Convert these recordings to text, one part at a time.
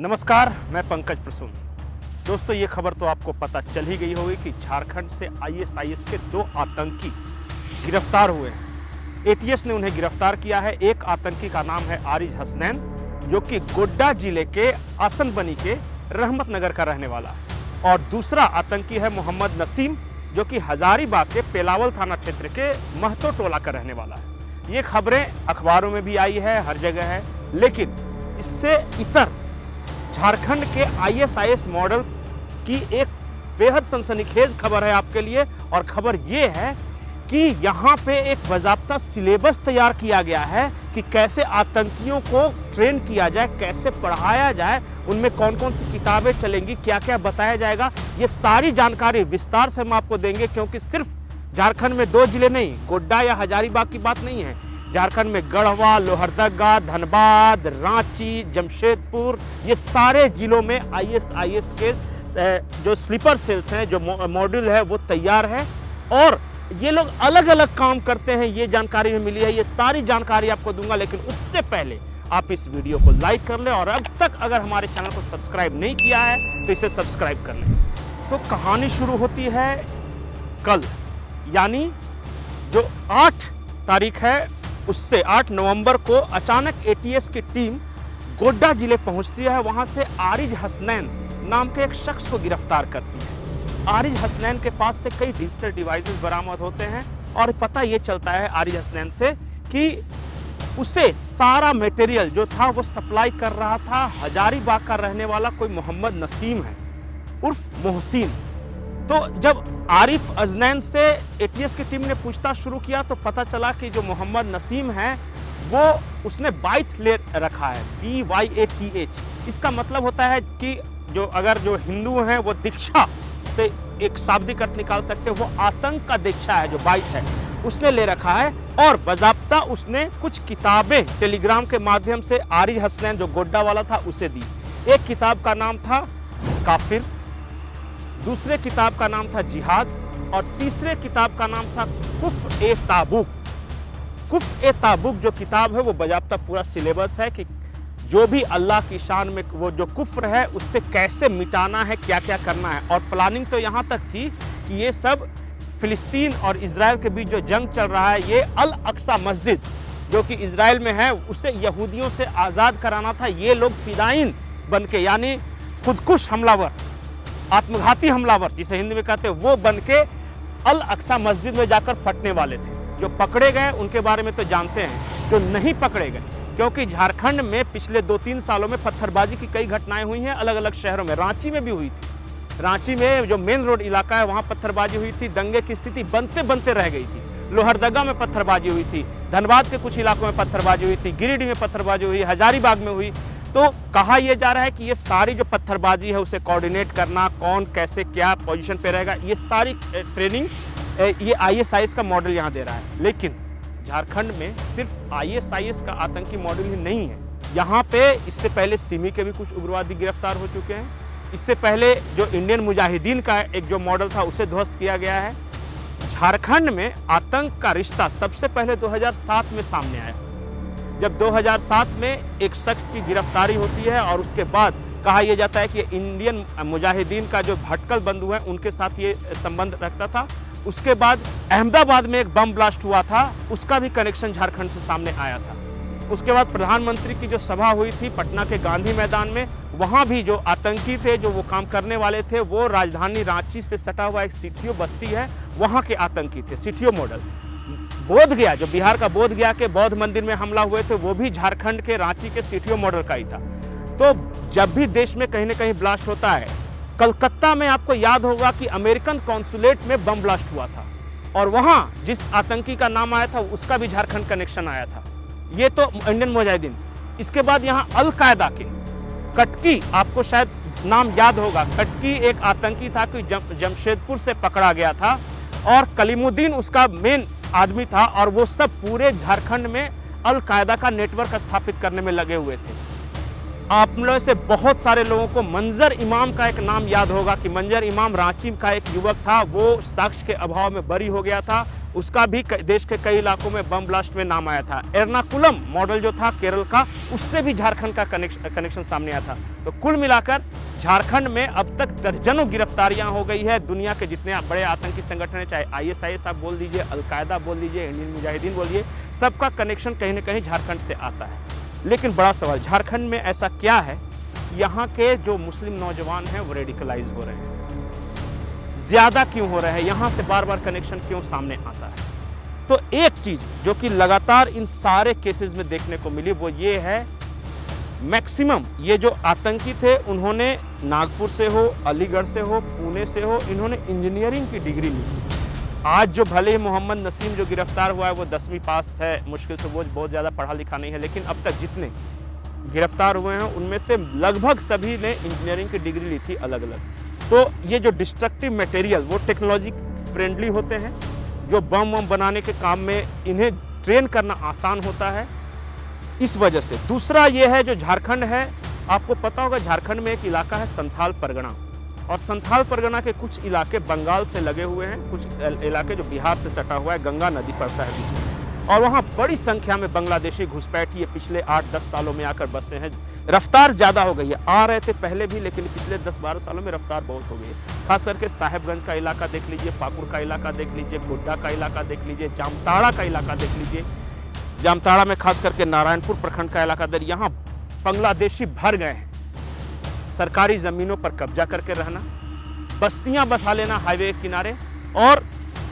नमस्कार, मैं पंकज प्रसून। दोस्तों, ये खबर तो आपको पता चल ही गई होगी कि झारखंड से आईएसआईएस के 2 आतंकी गिरफ्तार हुए हैं। एटीएस ने उन्हें गिरफ्तार किया है। एक आतंकी का नाम है आरिज हसनैन, जो कि गोड्डा जिले के आसनबनी के रहमत नगर का रहने वाला है, और दूसरा आतंकी है मोहम्मद नसीम, जो कि हजारीबाग के पेलावल थाना क्षेत्र के महतो टोला का रहने वाला है। ये खबरें अखबारों में भी आई है, हर जगह है, लेकिन इससे इतर झारखंड के आईएसआईएस मॉडल की एक बेहद सनसनीखेज खबर है आपके लिए। और खबर ये है कि यहाँ पे एक बाकायदा सिलेबस तैयार किया गया है कि कैसे आतंकियों को ट्रेन किया जाए, कैसे पढ़ाया जाए, उनमें कौन कौन सी किताबें चलेंगी, क्या क्या बताया जाएगा। ये सारी जानकारी विस्तार से हम आपको देंगे, क्योंकि सिर्फ झारखंड में 2 जिले नहीं, गोड्डा या हजारीबाग की बात नहीं है। झारखंड में गढ़वा, लोहरदगा, धनबाद, रांची, जमशेदपुर, ये सारे जिलों में आईएसआईएस के जो स्लीपर सेल्स हैं, जो मॉड्यूल है, वो तैयार है और ये लोग अलग अलग काम करते हैं। ये जानकारी में मिली है, ये सारी जानकारी आपको दूंगा, लेकिन उससे पहले आप इस वीडियो को लाइक कर लें और अब तक अगर हमारे चैनल को सब्सक्राइब नहीं किया है तो इसे सब्सक्राइब कर लें। तो कहानी शुरू होती है कल, यानी जो 8 तारीख है, उससे 8 नवंबर को अचानक एटीएस की टीम गोड्डा जिले पहुंचती है। वहां से आरिज हसनैन नाम के एक शख्स को गिरफ्तार करती है। आरिज हसनैन के पास से कई डिजिटल डिवाइसेस बरामद होते हैं और पता ये चलता है आरिज हसनैन से कि उसे सारा मटेरियल जो था वो सप्लाई कर रहा था हजारीबाग का रहने वाला कोई मोहम्मद नसीम है, उर्फ मोहसिन। तो जब आरिफ अजनैन से एटीएस की टीम ने पूछताछ शुरू किया तो पता चला कि जो मोहम्मद नसीम है वो उसने बाइट ले रखा है, BYATH। इसका मतलब होता है कि जो हिंदू हैं वो दीक्षा से एक शाब्दिक अर्थ निकाल सकते हैं, वो आतंक का दीक्षा है, जो बाइट है उसने ले रखा है। और बाकायदा उसने कुछ किताबें टेलीग्राम के माध्यम से आरिज हसनैन जो गोड्डा वाला था उसे दी। एक किताब का नाम था काफिर, दूसरे किताब का नाम था जिहाद और तीसरे किताब का नाम था कुफ़-ए-ताबूक। कुफ़-ए-ताबूक जो किताब है वो बाकायदा पूरा सिलेबस है कि जो भी अल्लाह की शान में वो जो कुफ्र है उससे कैसे मिटाना है, क्या क्या करना है। और प्लानिंग तो यहाँ तक थी कि ये सब फिलिस्तीन और इजराइल के बीच जो जंग चल रहा है, ये अल अक्सा मस्जिद जो कि इजराइल में है, उसे यहूदियों से आज़ाद कराना था। ये लोग फिदाइन बन के, यानी खुदकुश हमलावर, आत्मघाती हमलावर जिसे हिंदी में कहते हैं, वो बन के अल अक्सा मस्जिद में जाकर फटने वाले थे। जो पकड़े गए उनके बारे में तो जानते हैं, जो नहीं पकड़े गए, क्योंकि झारखंड में पिछले 2-3 सालों में पत्थरबाजी की कई घटनाएं हुई हैं अलग अलग शहरों में। रांची में भी हुई थी। रांची में जो मेन रोड इलाका है वहाँ पत्थरबाजी हुई थी, दंगे की स्थिति बनते बनते रह गई थी। लोहरदगा में पत्थरबाजी हुई थी, धनबाद के कुछ इलाकों में पत्थरबाजी हुई थी, गिरिडीह में पत्थरबाजी हुई, हजारीबाग में हुई। तो कहा यह जा रहा है कि ये सारी जो पत्थरबाजी है उसे कोऑर्डिनेट करना, कौन कैसे क्या पोजीशन पे रहेगा, ये सारी ट्रेनिंग ये आईएसआईएस का मॉडल यहाँ दे रहा है। लेकिन झारखंड में सिर्फ आईएसआईएस का आतंकी मॉडल ही नहीं है। यहाँ पे इससे पहले सिमी के भी कुछ उग्रवादी गिरफ्तार हो चुके हैं। इससे पहले जो इंडियन मुजाहिदीन का एक जो मॉडल था उसे ध्वस्त किया गया है। झारखंड में आतंक का रिश्ता सबसे पहले 2007 में सामने आया, जब 2007 में एक शख्स की गिरफ्तारी होती है और उसके बाद कहा यह जाता है कि इंडियन मुजाहिदीन का जो भटकल बंधु है उनके साथ ये संबंध रखता था। उसके बाद अहमदाबाद में एक बम ब्लास्ट हुआ था, उसका भी कनेक्शन झारखंड से सामने आया था। उसके बाद प्रधानमंत्री की जो सभा हुई थी पटना के गांधी मैदान में, वहाँ भी जो आतंकी थे, जो वो काम करने वाले थे, वो राजधानी रांची से सटा हुआ एक सिटियो बस्ती है, वहाँ के आतंकी थे, सिटियो मॉडल। बोध गया, जो बिहार का बोध गया के बौद्ध मंदिर में हमला हुए थे, वो भी झारखंड के रांची के सिटियो मॉडल का ही था। तो जब भी देश में कहीं ना कहीं ब्लास्ट होता है, कलकत्ता में आपको याद होगा कि अमेरिकन कॉन्सुलेट में बम ब्लास्ट हुआ था और वहां जिस आतंकी का नाम आया था उसका भी झारखंड कनेक्शन आया था। ये तो इंडियन मुजाहिदीन। इसके बाद यहाँ अल कायदा के कटकी, आपको शायद नाम याद होगा, कटकी एक आतंकी था कि जमशेदपुर से पकड़ा गया था और कलीमुद्दीन उसका मेन आदमी था, और वो सब पूरे झारखंड में अल कायदा का नेटवर्क स्थापित करने में लगे हुए थे। आप लोगों से बहुत सारे लोगों को मंजर इमाम का एक नाम याद होगा कि मंजर इमाम रांची का एक युवक था, वो साक्ष्य के अभाव में बरी हो गया था उसका भी देश के कई इलाकों में बम ब्लास्ट में नाम आया था। एर्नाकुलम मॉडल जो था केरल का, उससे भी झारखंड का कनेक्शन सामने आया था। तो कुल मिलाकर झारखंड में अब तक दर्जनों गिरफ्तारियां हो गई है। दुनिया के जितने बड़े आतंकी संगठन हैं, चाहे ISIS आप बोल दीजिए, अलकायदा बोल दीजिए, इंडियन मुजाहिदीन बोलिए, सबका कनेक्शन कहीं ना कहीं झारखंड से आता है। लेकिन बड़ा सवाल, झारखंड में ऐसा क्या है, यहाँ के जो मुस्लिम नौजवान हैं वो रेडिकलाइज हो रहे हैं, ज्यादा क्यों हो रहे हैं, यहाँ से बार बार कनेक्शन क्यों सामने आता है? तो एक चीज जो कि लगातार इन सारे केसेस में देखने को मिली वो ये है, मैक्सिमम ये जो आतंकी थे उन्होंने नागपुर से हो, अलीगढ़ से हो, पुणे से हो, इन्होंने इंजीनियरिंग की डिग्री ली। आज जो भले ही मोहम्मद नसीम जो गिरफ्तार हुआ है वो 10वीं पास है, मुश्किल से, वो बहुत ज़्यादा पढ़ा लिखा नहीं है, लेकिन अब तक जितने गिरफ्तार हुए हैं उनमें से लगभग सभी ने इंजीनियरिंग की डिग्री ली थी अलग अलग। तो ये जो डिस्ट्रक्टिव मटेरियल वो टेक्नोलॉजी फ्रेंडली होते हैं, जो बम वम बनाने के काम में इन्हें ट्रेन करना आसान होता है, इस वजह से। दूसरा ये है जो झारखंड है, आपको पता होगा झारखंड में एक इलाका है संथाल परगना, और संथाल परगना के कुछ इलाके बंगाल से लगे हुए हैं, कुछ इलाके जो बिहार से सटा हुआ है, गंगा नदी पड़ता है बीच में, और वहाँ बड़ी संख्या में बांग्लादेशी घुसपैठी पिछले 8-10 सालों में आकर बसे हैं। रफ्तार ज़्यादा हो गई है, आ रहे थे पहले भी, लेकिन पिछले 10-12 सालों में रफ्तार बहुत हो गई है। खास करके साहेबगंज का इलाका देख लीजिए, पाकुड़ का इलाका देख लीजिए, गोड्डा का इलाका देख लीजिए, जामताड़ा का इलाका देख लीजिए। जामताड़ा में खास करके नारायणपुर प्रखंड का इलाका दर, यहाँ बांग्लादेशी भर गए हैं। सरकारी ज़मीनों पर कब्जा करके रहना, बस्तियां बसा लेना हाईवे के किनारे, और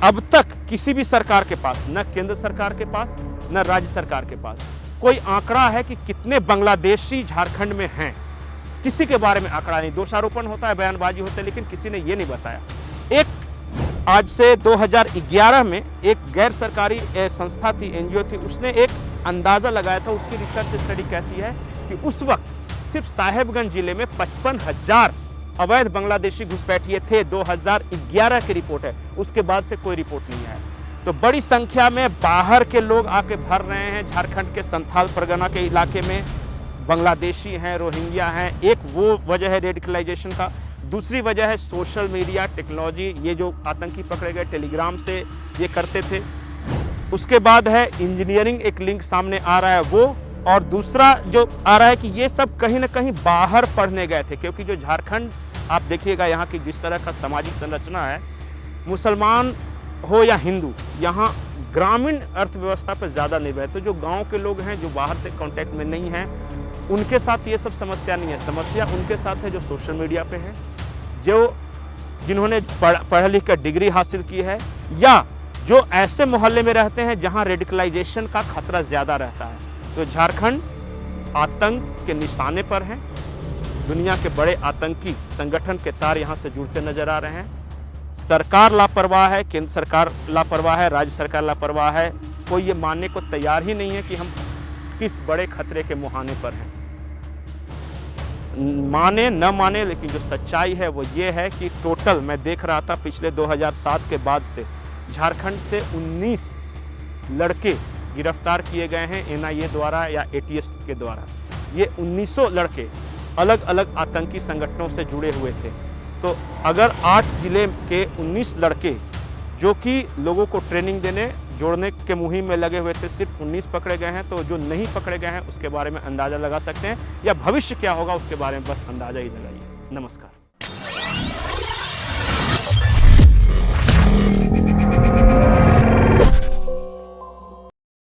अब तक किसी भी सरकार के पास, न केंद्र सरकार के पास न राज्य सरकार के पास कोई आंकड़ा है कि कितने बांग्लादेशी झारखंड में हैं, किसी के बारे में आंकड़ा नहीं। दोषारोपण होता है, बयानबाजी होता है, लेकिन किसी ने ये नहीं बताया। एक आज से 2011 में एक गैर सरकारी संस्था थी, NGO थी, उसने एक अंदाजा लगाया था, उसकी रिसर्च स्टडी कहती है कि उस वक्त सिर्फ साहेबगंज जिले में 55,000 अवैध बांग्लादेशी घुसपैठिए थे। 2011 की रिपोर्ट है, उसके बाद से कोई रिपोर्ट नहीं है। तो बड़ी संख्या में बाहर के लोग आके भर रहे हैं झारखंड के संथाल परगना के इलाके में। बांग्लादेशी हैं, रोहिंग्या हैं, एक वो वजह है रेडिकलाइजेशन का। दूसरी वजह है सोशल मीडिया टेक्नोलॉजी, ये जो आतंकी पकड़े गए टेलीग्राम से ये करते थे। उसके बाद है इंजीनियरिंग, एक लिंक सामने आ रहा है वो, और दूसरा जो आ रहा है कि ये सब कहीं ना कहीं बाहर पढ़ने गए थे, क्योंकि जो झारखंड आप देखिएगा यहाँ की जिस तरह का सामाजिक संरचना है, मुसलमान हो या हिंदू, यहाँ ग्रामीण अर्थव्यवस्था पर ज़्यादा निर्भर है। तो जो गांव के लोग हैं, जो बाहर से कांटेक्ट में नहीं हैं, उनके साथ ये सब समस्या नहीं है। समस्या उनके साथ है जो सोशल मीडिया पे है, जो जिन्होंने पढ़ लिख कर डिग्री हासिल की है, या जो ऐसे मोहल्ले में रहते हैं जहाँ रेडिकलाइजेशन का खतरा ज़्यादा रहता है। तो झारखंड आतंक के निशाने पर है। दुनिया के बड़े आतंकी संगठन के तार यहाँ से जुड़ते नजर आ रहे हैं। सरकार लापरवाह है, केंद्र सरकार लापरवाह है, राज्य सरकार लापरवाह है। कोई ये मानने को तैयार ही नहीं है कि हम किस बड़े खतरे के मुहाने पर हैं। माने न माने, लेकिन जो सच्चाई है वो ये है कि टोटल मैं देख रहा था पिछले 2007 के बाद से झारखंड से 19 लड़के गिरफ्तार किए गए हैं NIA द्वारा या ATS के द्वारा। ये 1900 लड़के अलग अलग आतंकी संगठनों से जुड़े हुए थे। तो अगर 8 जिले के 19 लड़के जो कि लोगों को ट्रेनिंग देने जोड़ने के मुहिम में लगे हुए थे, सिर्फ 19 पकड़े गए हैं, तो जो नहीं पकड़े गए हैं उसके बारे में अंदाज़ा लगा सकते हैं, या भविष्य क्या होगा उसके बारे में बस अंदाज़ा ही लगाइए। नमस्कार।